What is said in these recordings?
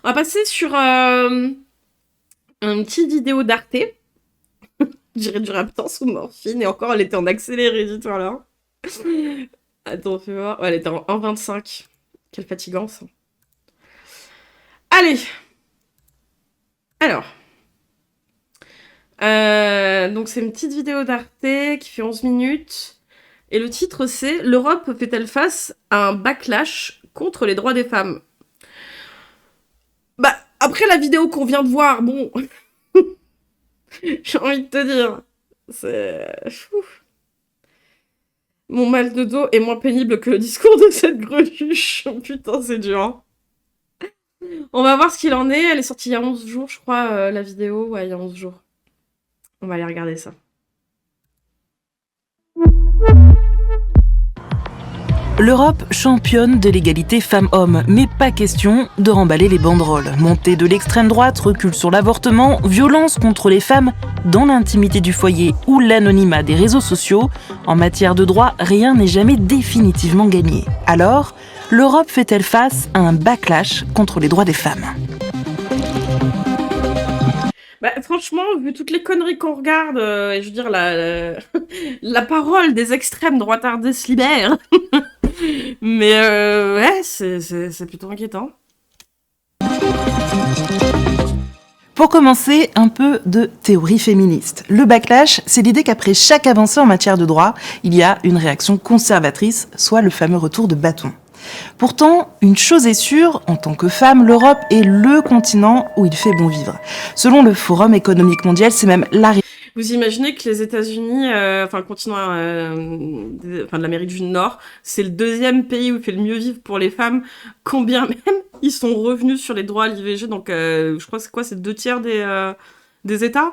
On va passer sur une petite vidéo d'Arte. Je dirais du Raptor sous morphine, et encore, elle était en accéléré, dis-toi là. Attends, fais voir. Ouais, elle était en 1,25. Quelle fatigance. Allez. Alors. Donc, c'est une petite vidéo d'Arte qui fait 11 minutes. Et le titre, c'est « L'Europe fait-elle face à un backlash contre les droits des femmes ?» Bah, après la vidéo qu'on vient de voir, bon... J'ai envie de te dire... C'est... Mon mal de dos est moins pénible que le discours de cette greluche. Putain, c'est dur. Hein. On va voir ce qu'il en est. Elle est sortie il y a 11 jours, je crois, la vidéo. Ouais, il y a 11 jours. On va aller regarder ça. L'Europe championne de l'égalité femmes-hommes, mais pas question de remballer les banderoles. Montée de l'extrême droite, recul sur l'avortement, violence contre les femmes dans l'intimité du foyer ou l'anonymat des réseaux sociaux. En matière de droit, rien n'est jamais définitivement gagné. Alors, l'Europe fait-elle face à un backlash contre les droits des femmes ? Bah, franchement, vu toutes les conneries qu'on regarde, je veux dire, la parole des extrêmes droitardés se libère. Mais ouais, c'est plutôt inquiétant. Pour commencer, un peu de théorie féministe. Le backlash, c'est l'idée qu'après chaque avancée en matière de droit, il y a une réaction conservatrice, soit le fameux retour de bâton. Pourtant, une chose est sûre, en tant que femme, l'Europe est le continent où il fait bon vivre. Selon le Forum économique mondial, c'est même la... Vous imaginez que les États-Unis, enfin le continent de l'Amérique du Nord, c'est le deuxième pays où il fait le mieux vivre pour les femmes, combien même ils sont revenus sur les droits à l'IVG, donc je crois que c'est quoi, c'est 2/3 des États.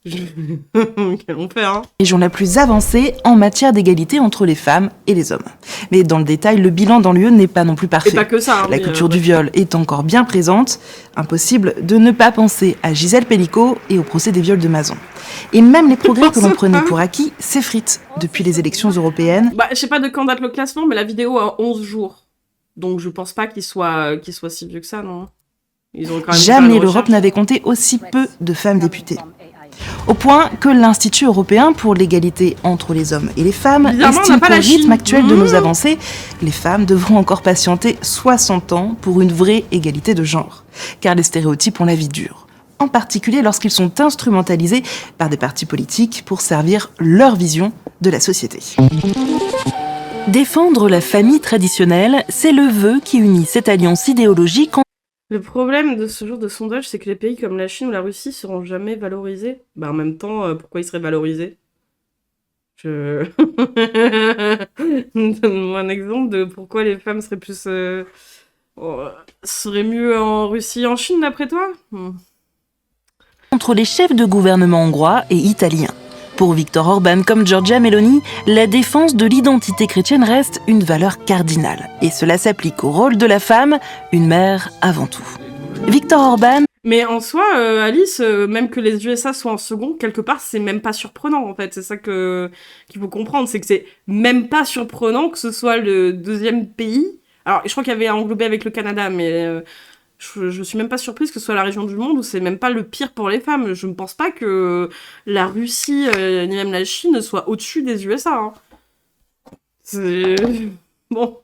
Quel enfer, hein. Région la plus avancée en matière d'égalité entre les femmes et les hommes. Mais dans le détail, le bilan dans l'UE n'est pas non plus parfait. Et pas que ça. Hein, la culture du viol est encore bien présente. Impossible de ne pas penser à Gisèle Pelicot et au procès des viols de Mazan. Et même les progrès que l'on prenait pour acquis s'effritent depuis les élections européennes. Bah, je sais pas de quand date le classement, mais la vidéo a 11 jours. Donc je pense pas qu'il soit si vieux que ça, non. Ils ont quand même jamais l'Europe n'avait compté aussi peu de femmes députées. Au point que l'Institut européen pour l'égalité entre les hommes et les femmes estime qu'au rythme actuel de nos avancées, les femmes devront encore patienter 60 ans pour une vraie égalité de genre. Car les stéréotypes ont la vie dure, en particulier lorsqu'ils sont instrumentalisés par des partis politiques pour servir leur vision de la société. Défendre la famille traditionnelle, c'est le vœu qui unit cette alliance idéologique. Le problème de ce genre de sondage, c'est que les pays comme la Chine ou la Russie seront jamais valorisés. Bah en même temps, pourquoi ils seraient valorisés ? Donne-moi un exemple de pourquoi les femmes seraient plus... seraient mieux en Russie et en Chine, d'après toi ? Entre les chefs de gouvernement hongrois et italiens. Pour Viktor Orban comme Giorgia Meloni, la défense de l'identité chrétienne reste une valeur cardinale. Et cela s'applique au rôle de la femme, une mère avant tout. Viktor Orban... Mais en soi, Alice, même que les USA soient en second, quelque part, c'est même pas surprenant, en fait. C'est ça qu'il faut comprendre, c'est que c'est même pas surprenant que ce soit le deuxième pays. Alors, je crois qu'il y avait englobé avec le Canada, mais... Je suis même pas surprise que ce soit la région du monde où c'est même pas le pire pour les femmes. Je ne pense pas que la Russie ni même la Chine soit au-dessus des USA. Hein. C'est... Bon.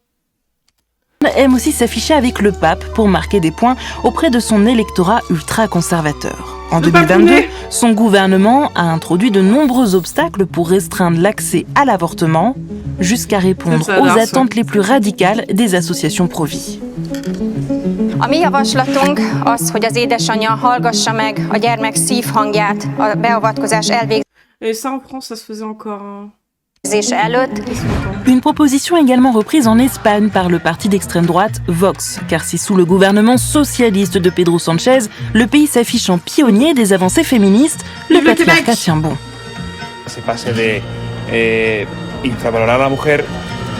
Aime aussi s'afficher avec le pape pour marquer des points auprès de son électorat ultra-conservateur. En 2022, son gouvernement a introduit de nombreux obstacles pour restreindre l'accès à l'avortement, jusqu'à répondre aux attentes les plus radicales des associations pro-vie. A mi javaslatunk az, hogy az édesanyja hallgassa meg a gyermek szívhangját a beavatkozás elvégzése előtt. Une proposition également reprise en Espagne par le parti d'extrême droite Vox, car si sous le gouvernement socialiste de Pedro Sánchez, le pays s'affiche en pionnier des avancées féministes, le patriarcat tient bon. Se passe de infravalorar a la mujer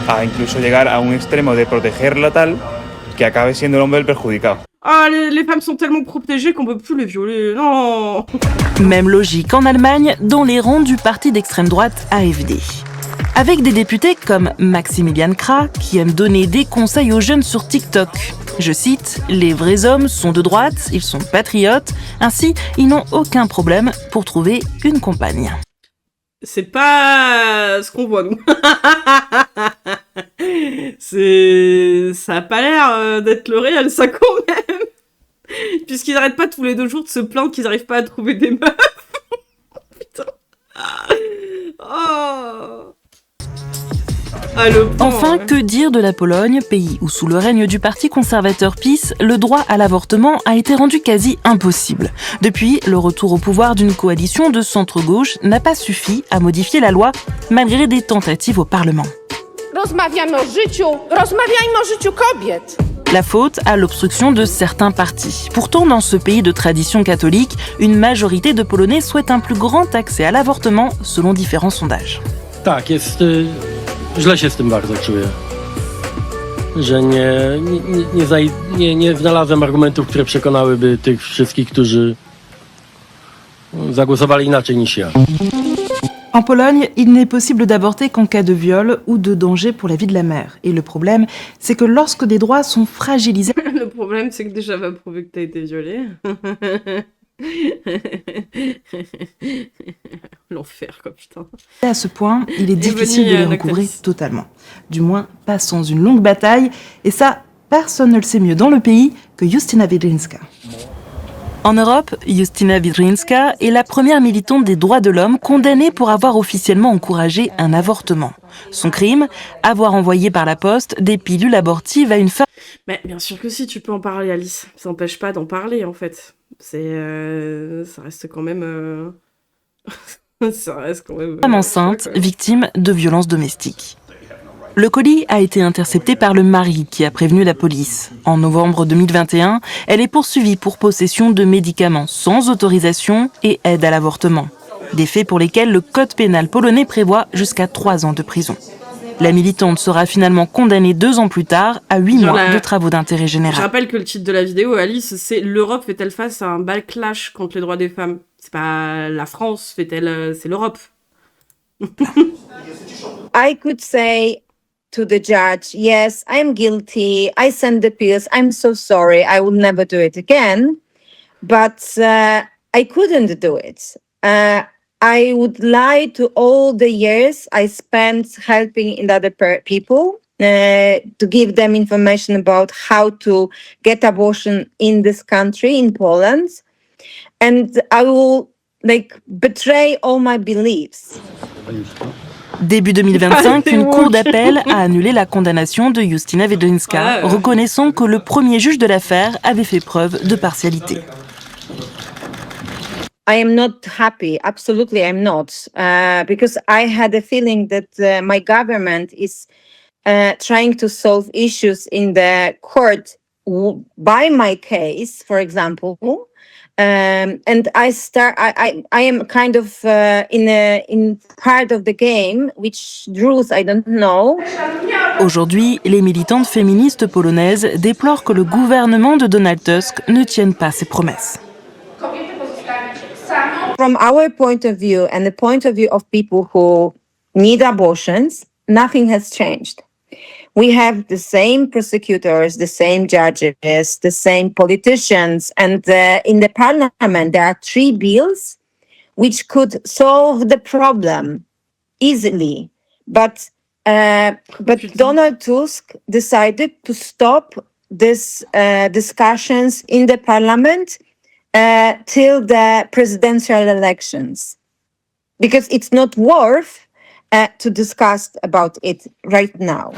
a incluso llegar a un extremo de protegerla tal que acabe siendo el hombre el perjudicado. Ah, les femmes sont tellement protégées qu'on peut plus les violer, non. Même logique en Allemagne, dans les rangs du parti d'extrême droite AfD. Avec des députés comme Maximilian Krah, qui aime donner des conseils aux jeunes sur TikTok, Je cite, « Les vrais hommes sont de droite, ils sont patriotes, ainsi ils n'ont aucun problème pour trouver une compagne. » C'est pas ce qu'on voit, nous. Ça a pas l'air d'être le réel, ça, quand même. Puisqu'ils n'arrêtent pas tous les 2 jours de se plaindre qu'ils n'arrivent pas à trouver des meufs. Putain. Oh. Enfin, que dire de la Pologne, pays où sous le règne du parti conservateur PiS, le droit à l'avortement a été rendu quasi impossible. Depuis, le retour au pouvoir d'une coalition de centre-gauche n'a pas suffi à modifier la loi, malgré des tentatives au Parlement. Rozmawiamy o życiu kobiet. La faute à l'obstruction de certains partis. Pourtant, dans ce pays de tradition catholique, une majorité de Polonais souhaite un plus grand accès à l'avortement, selon différents sondages. Tak, źle się z tym bardzo czuję, że nie znalazłem argumentów, które przekonałyby tych wszystkich, którzy zagłosowali inaczej niż ja. En Pologne, il n'est possible d'avorter qu'en cas de viol ou de danger pour la vie de la mère. Et le problème, c'est que lorsque des droits sont fragilisés... Le problème, c'est que déjà, va prouver que t'as été violée. L'enfer, quoi, putain. À ce point, il est difficile de les recouvrer totalement. Du moins, pas sans une longue bataille. Et ça, personne ne le sait mieux dans le pays que Justyna Wydryńska. En Europe, Justyna Wydryńska est la première militante des droits de l'homme condamnée pour avoir officiellement encouragé un avortement. Son crime, avoir envoyé par la poste des pilules abortives à une femme... Mais bien sûr que si, tu peux en parler, Alice. Ça n'empêche pas d'en parler, en fait. Ça reste quand même... ça reste quand même... Femme enceinte, victime de violences domestiques. Le colis a été intercepté par le mari qui a prévenu la police. En novembre 2021, elle est poursuivie pour possession de médicaments sans autorisation et aide à l'avortement. Des faits pour lesquels le code pénal polonais prévoit jusqu'à 3 ans de prison. La militante sera finalement condamnée 2 ans plus tard à 8 mois de travaux d'intérêt général. Je rappelle que le titre de la vidéo, Alice, c'est « L'Europe fait-elle face à un backlash contre les droits des femmes ?» C'est pas la France fait-elle, c'est l'Europe. I could say to the judge, yes, I'm guilty, I sent the pills, I'm so sorry, I will never do it again. But I couldn't do it. I would lie to all the years I spent helping other people to give them information about how to get abortion in this country, in Poland. And I will betray all my beliefs. Début 2025, une cour d'appel a annulé la condamnation de Justyna Wydryńska, reconnaissant que le premier juge de l'affaire avait fait preuve de partialité. I am not happy. Absolutely, I'm not. Because I had a feeling that my government is trying to solve issues in the court by my case, for example. And I am kind of in part of the game, which rules I don't know. Aujourd'hui, les militantes féministes polonaises déplorent que le gouvernement de Donald Tusk ne tienne pas ses promesses. From our point of view and the point of view of people who need abortions, nothing has changed. We have the same prosecutors, the same judges, the same politicians, and in the parliament there are 3 bills which could solve the problem easily. But Donald Tusk decided to stop these discussions in the parliament till the presidential elections, because it's not worth to discuss about it right now.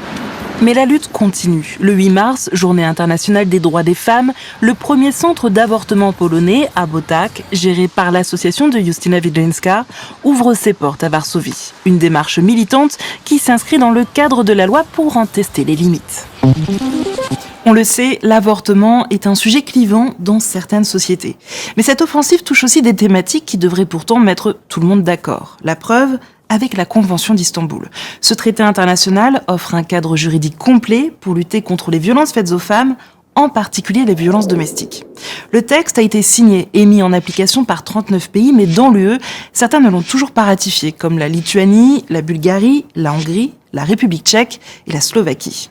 Mais la lutte continue. Le 8 mars, Journée internationale des droits des femmes, le premier centre d'avortement polonais, à Botak, géré par l'association de Justyna Wydryńska, ouvre ses portes à Varsovie. Une démarche militante qui s'inscrit dans le cadre de la loi pour en tester les limites. On le sait, l'avortement est un sujet clivant dans certaines sociétés. Mais cette offensive touche aussi des thématiques qui devraient pourtant mettre tout le monde d'accord. La preuve, avec la Convention d'Istanbul. Ce traité international offre un cadre juridique complet pour lutter contre les violences faites aux femmes, en particulier les violences domestiques. Le texte a été signé et mis en application par 39 pays, mais dans l'UE, certains ne l'ont toujours pas ratifié, comme la Lituanie, la Bulgarie, la Hongrie, la République tchèque et la Slovaquie.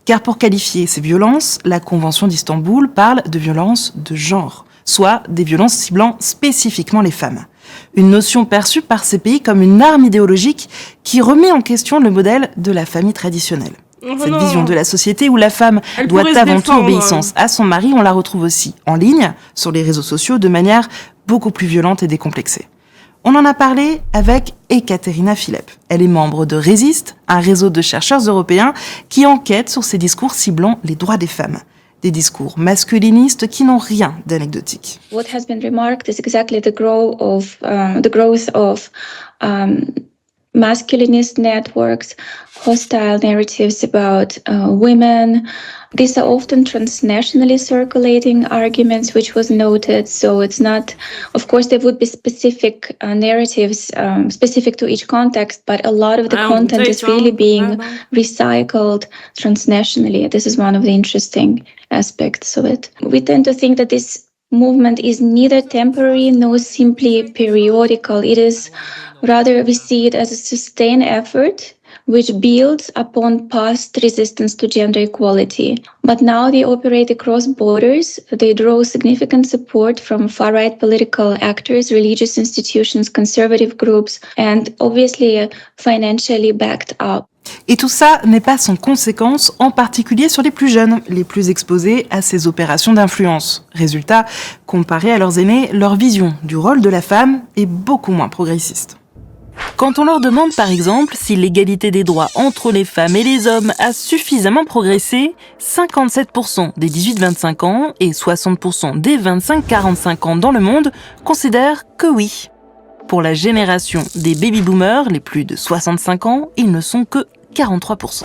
Car pour qualifier ces violences, la Convention d'Istanbul parle de violences de genre, soit des violences ciblant spécifiquement les femmes. Une notion perçue par ces pays comme une arme idéologique qui remet en question le modèle de la famille traditionnelle. Cette vision de la société où la femme doit avant tout obéissance à son mari, on la retrouve aussi en ligne, sur les réseaux sociaux, de manière beaucoup plus violente et décomplexée. On en a parlé avec Ekaterina Filep. Elle est membre de Resist, un réseau de chercheurs européens qui enquêtent sur ces discours ciblant les droits des femmes. Des discours masculinistes qui n'ont rien d'anecdotique. What has been remarked is exactly the growth of masculinist networks, hostile narratives about women. These are often transnationally circulating arguments, which was noted. So it's not, of course, there would be specific narratives specific to each context, but a lot of the content is really being recycled transnationally. This is one of the interesting aspects of it. We tend to think that this movement is neither temporary nor simply periodical. It is rather, we see it as a sustained effort which builds upon past resistance to gender equality. But now they operate across borders. They draw significant support from far-right political actors, religious institutions, conservative groups, and obviously financially backed up. Et tout ça n'est pas sans conséquence, en particulier sur les plus jeunes, les plus exposés à ces opérations d'influence. Résultat, comparé à leurs aînés, leur vision du rôle de la femme est beaucoup moins progressiste. Quand on leur demande par exemple si l'égalité des droits entre les femmes et les hommes a suffisamment progressé, 57% des 18-25 ans et 60% des 25-45 ans dans le monde considèrent que oui. Pour la génération des baby-boomers, les plus de 65 ans, ils ne sont que 43%.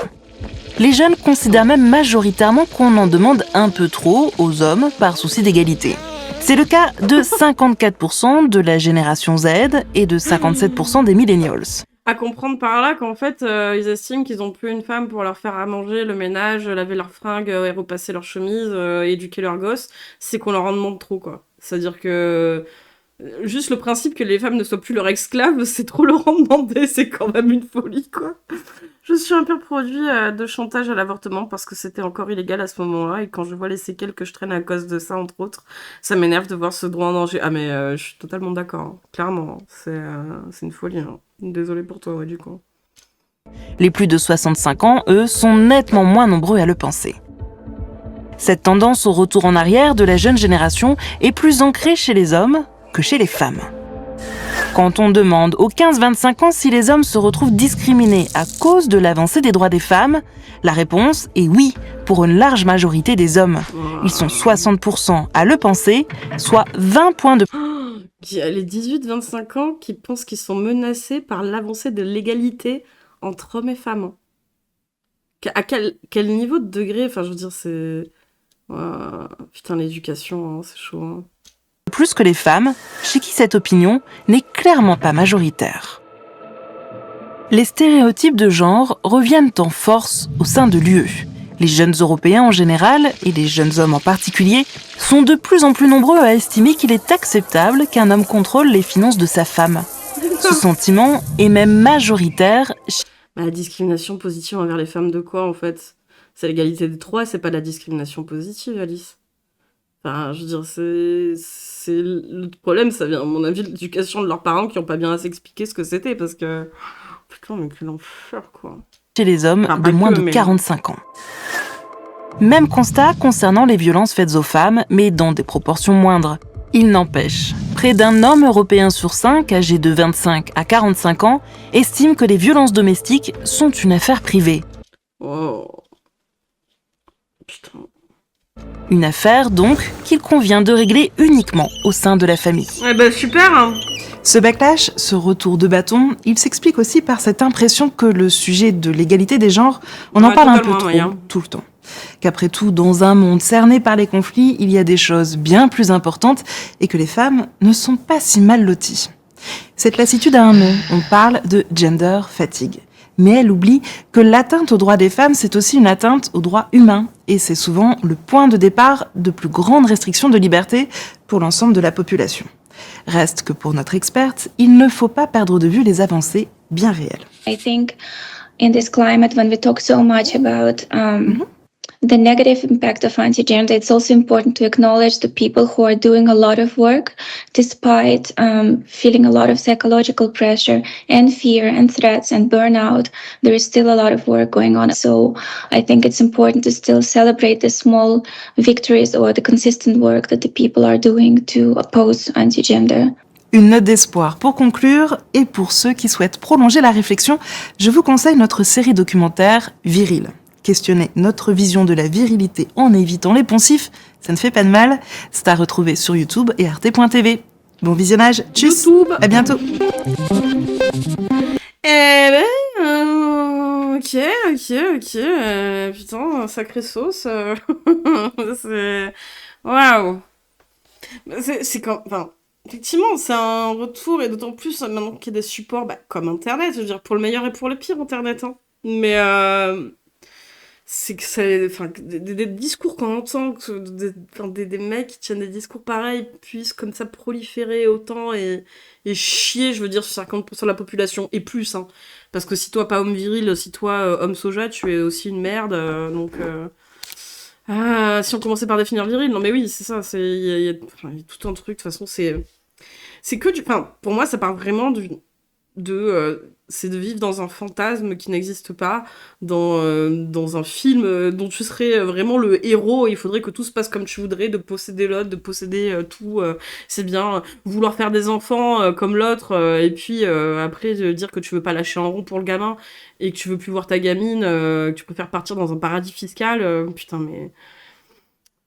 Les jeunes considèrent même majoritairement qu'on en demande un peu trop aux hommes par souci d'égalité. C'est le cas de 54% de la génération Z et de 57% des millennials. À comprendre par là qu'en fait, ils estiment qu'ils n'ont plus une femme pour leur faire à manger, le ménage, laver leurs fringues, et repasser leurs chemises, éduquer leurs gosses, c'est qu'on leur en demande trop, quoi. C'est-à-dire que juste le principe que les femmes ne soient plus leurs esclaves, c'est trop leur en demander, c'est quand même une folie, quoi. Je suis un pur produit de chantage à l'avortement parce que c'était encore illégal à ce moment-là et quand je vois les séquelles que je traîne à cause de ça, entre autres, ça m'énerve de voir ce droit en danger. Ah mais je suis totalement d'accord, hein. Clairement, c'est une folie. Hein. Désolée pour toi, ouais, du coup. Les plus de 65 ans, eux, sont nettement moins nombreux à le penser. Cette tendance au retour en arrière de la jeune génération est plus ancrée chez les hommes que chez les femmes. Quand on demande aux 15-25 ans si les hommes se retrouvent discriminés à cause de l'avancée des droits des femmes, la réponse est oui, pour une large majorité des hommes. Ils sont 60% à le penser, soit 20 points de... Il y a les 18-25 ans qui pensent qu'ils sont menacés par l'avancée de l'égalité entre hommes et femmes. À quel niveau de degré? Enfin, je veux dire, c'est... putain, l'éducation, hein, c'est chaud, hein. Plus que les femmes, chez qui cette opinion n'est clairement pas majoritaire. Les stéréotypes de genre reviennent en force au sein de l'UE. Les jeunes Européens en général, et les jeunes hommes en particulier, sont de plus en plus nombreux à estimer qu'il est acceptable qu'un homme contrôle les finances de sa femme. Ce sentiment est même majoritaire. La discrimination positive envers les femmes de quoi, en fait? C'est l'égalité des droits, c'est pas de la discrimination positive, Alice. Enfin, je veux dire, le problème, ça vient, à mon avis, de l'éducation de leurs parents qui n'ont pas bien assez expliqué ce que c'était, parce que... Putain, mais quel enfer, quoi. Chez les hommes de moins de 45 ans. Même constat concernant les violences faites aux femmes, mais dans des proportions moindres. Il n'empêche, près d'un homme européen sur 5, âgé de 25 à 45 ans, estime que les violences domestiques sont une affaire privée. Oh. Putain. Une affaire, donc, qu'il convient de régler uniquement au sein de la famille. Eh ben, super, hein. Ce backlash, ce retour de bâton, il s'explique aussi par cette impression que le sujet de l'égalité des genres, on en parle un peu trop, tout le temps. Qu'après tout, dans un monde cerné par les conflits, il y a des choses bien plus importantes et que les femmes ne sont pas si mal loties. Cette lassitude a un nom, on parle de gender fatigue. Mais elle oublie que l'atteinte aux droits des femmes, c'est aussi une atteinte aux droits humains. Et c'est souvent le point de départ de plus grandes restrictions de liberté pour l'ensemble de la population. Reste que pour notre experte, il ne faut pas perdre de vue les avancées bien réelles. I think in this climate, when we talk so much about the negative impact of anti-gender, it's also important to acknowledge the people who are doing a lot of work despite feeling a lot of psychological pressure and fear and threats and burnout. There is still a lot of work going on. So I think it's important to still celebrate the small victories or the consistent work that the people are doing to oppose anti-gender. Une note d'espoir pour conclure, et pour ceux qui souhaitent prolonger la réflexion, je vous conseille notre série documentaire Viril. Questionner notre vision de la virilité en évitant les poncifs, ça ne fait pas de mal. C'est à retrouver sur YouTube et arte.tv. Bon visionnage, tchuss, YouTube. À bientôt. Ok. Putain, sacrée sauce. C'est... Waouh. C'est quand... Enfin, effectivement, c'est un retour, et d'autant plus maintenant qu'il y a des supports comme Internet, je veux dire, pour le meilleur et pour le pire, Internet. Hein. Mais c'est que c'est... Enfin, des discours qu'on entend, des mecs qui tiennent des discours pareils puissent comme ça proliférer autant et chier, je veux dire, sur 50% de la population, et plus, hein. Parce que si toi, pas homme viril, si toi, homme soja, tu es aussi une merde, donc... si on commençait par définir viril, non mais oui, c'est ça, il y a tout un truc, de toute façon, c'est que du... Enfin, pour moi, ça part vraiment c'est de vivre dans un fantasme qui n'existe pas, dans un film dont tu serais vraiment le héros, et il faudrait que tout se passe comme tu voudrais, de posséder l'autre, de posséder tout, c'est bien, vouloir faire des enfants comme l'autre, et puis après dire que tu veux pas lâcher en rond pour le gamin, et que tu veux plus voir ta gamine, que tu préfères partir dans un paradis fiscal, putain mais...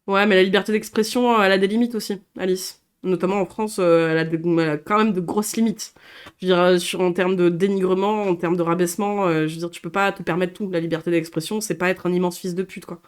Ouais, mais la liberté d'expression, elle a des limites aussi, Alice. Notamment en France, elle a quand même de grosses limites. Je veux dire, en termes de dénigrement, en termes de rabaissement, je veux dire, tu peux pas te permettre tout. La liberté d'expression, c'est pas être un immense fils de pute, quoi.